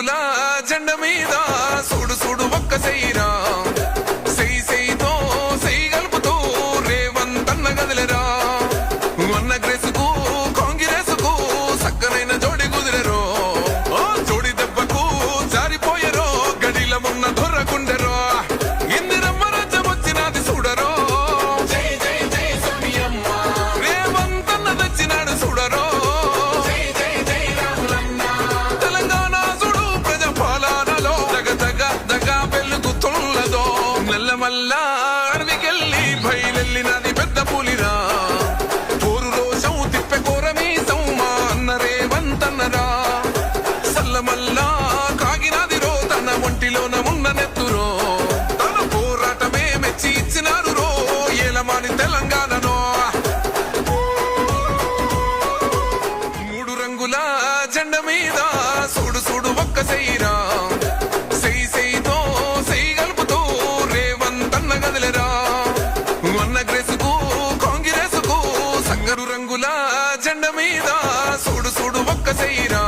రంగుల జెండ మీద సూడు సూడు ఒక్క సెయ్యిరా సెయ్యి సెయ్యితో సెయ్యి గలుపుతూ రేవంతన్న గదిలేరా అన్న గ్రేసుకు కాంగ్రెసుకు సక్కనైన జోడి కుదిరెరో జోడి దెబ్బకు జారిపోయరో గడిల ఉన్న దొర్రకుండెరో ఇందిరమ్మ రాజ్యం వచ్చినది చూడరో జై జై జై సోనియమ్మ రేవంతన్న తెచ్చినాడు చూడరో మల్లా అడవికెళ్ళి బయలెళ్ళినది పెద్ద పులిరా పోరు రోషం తిప్పె కోరమీసం మా అన్న రేవంతన్నరా సల్లమల్లా కాగినాది రో తన ఒంటిలోన ఉన్న నెత్తురో తన పోరాటమే మెచ్చి ఇచ్చినారు రో ఏలమాని తెలంగాణలో మూడు రంగుల జెండ మీద సూడు సూడు ఒక్క సెయ్యిరా సెయ్యి సెయ్యితో సెయ్యి గలుపుతూ గదిలేరా అన్న గ్రేసుకు కాంగ్రెసుకు సంగరు రంగుల జెండ మీద సూడు సూడు ఒక్క సెయ్యిరా